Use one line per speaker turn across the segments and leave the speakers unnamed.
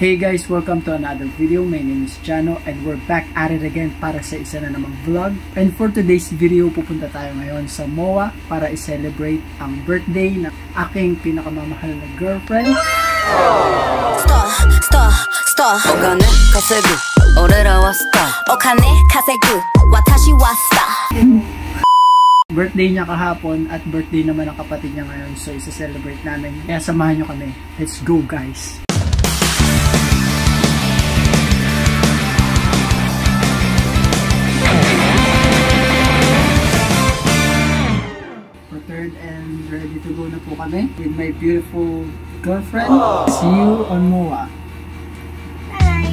Hey guys, welcome to another video. My name is Chano and we're back at it again para sa isa na namang vlog. And for today's video, pupunta tayo ngayon sa MOA para i-celebrate ang birthday ng aking pinakamamahal na girlfriend. Birthday niya kahapon at birthday naman ang kapatid niya ngayon, so isa-celebrate namin. Kaya samahan niyo kami. Let's go guys! Prepared and ready to go na po kami with my beautiful girlfriend. See you on MOA.
Bye!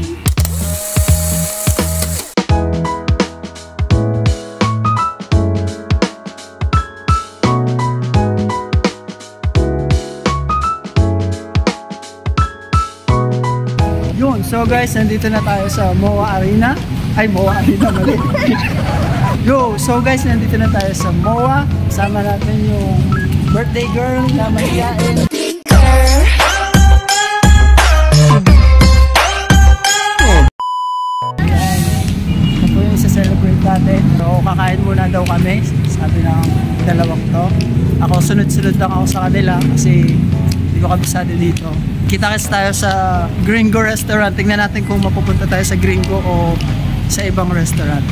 Yun, so guys, nandito na tayo sa MOA Arena. Ay, MOA Arena, mali. Yo, so guys, nandito na tayo sa MOA. Kasama natin yung birthday girl na mahihain. Yan. Ito po yung isa-celebrate natin. So, kakain muna daw kami. Sabi ng dalawang to. Ako, sunod-sunod lang ako sa kanila kasi hindi ko kabisado dito. Kita-kits tayo sa Gringo restaurant. Tingnan natin kung mapupunta tayo sa Gringo o sa ibang restaurant.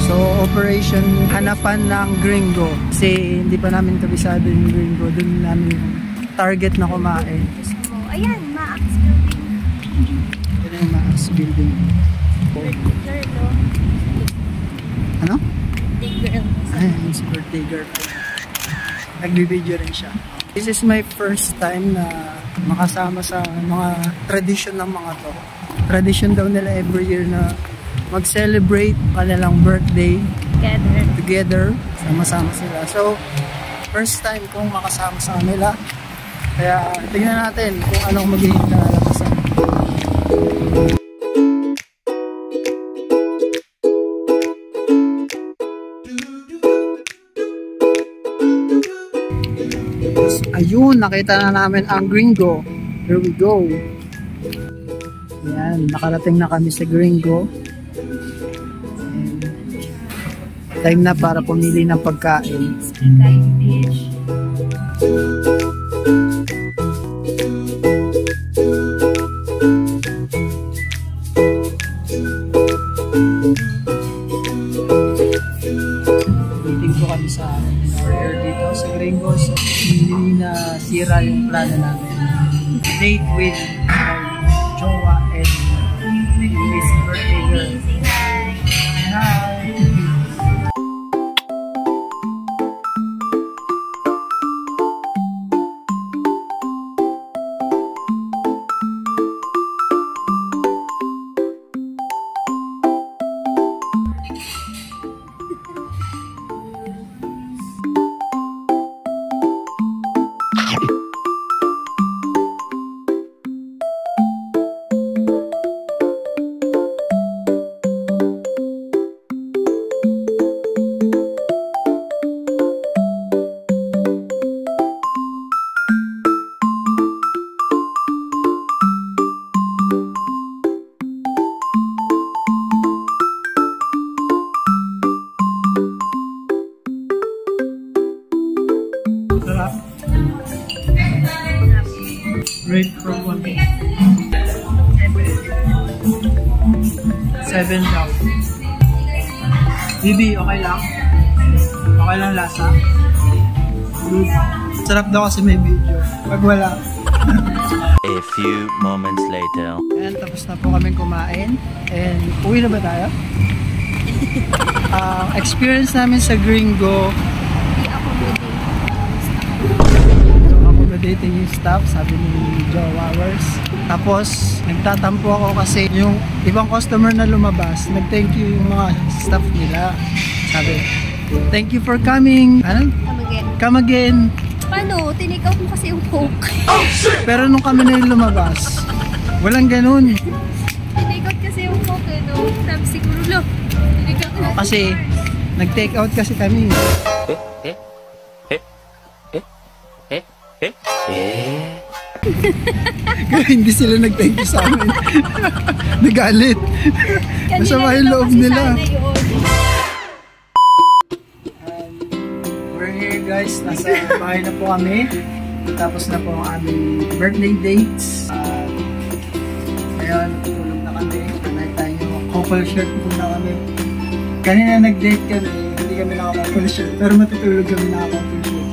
So, operation hanapan ng Gringo. Kasi hindi pa namin kabisado yung Gringo. Doon namin yung target na kumain.
So, ayan, Max Building.
Ito na yung Max Building.
Birthday girl, no?
Ano?
Birthday girl.
Ayan, si birthday girl. Nagbibideo rin siya. This is my first time na makasama sa mga tradition ng mga to. Tradition daw nila every year na mag-celebrate kanilang birthday together. Sama-sama sila. So, first time kong makasama sa kanila. Kaya tingnan natin kung anong magiging kalalabasan. Ayun, nakita na namin ang Gringo. Here we go. Ayan, nakarating na kami sa Gringo. And time na para pumili ng pagkain.
Sky Beach.
Waiting po kami sa order dito sa Gringo. So, hindi na sira yung plano namin. Date with jowa and his birthday girl. Hi! Rate from 1 to 7 daw. Bibi, okay lang? Okay lang lasa? Good. Sarap daw kasi may video. Pag wala.
A few moments later.
Ayan, tapos na po kami kumain. And uwi na ba tayo? Experience namin sa Gringo. Accommodating yung staff, sabi ni Joe Wowers. Tapos, nagtatampo ako kasi yung ibang customer na lumabas, nag-thank you yung mga staff nila. Sabi, thank you for coming. Ano? Come again.
Paano? Tinikaw mo kasi yung Coke.
Pero nung kami na yung lumabas, Walang ganun.
Tinigot kasi yung coke, no? Sabi siguro, lo. Tinigot na.
Kasi, nag-take out kasi kami. Kaya hindi sila nag-thank you sa amin. Nagalit. Masama yung loob nila. We're here guys. Nasa bahay na po kami. Tapos na po ang aming birthday dates. Ngayon, natutulog na kami. Kanay tayo couple shirt muna kami. Kanina nag-date kami. Hindi kami naka-couple shirt. Pero matutulog kami naka-couple shirt.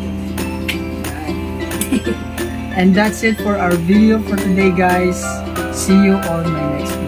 And that's it for our video for today guys. See you on my next video.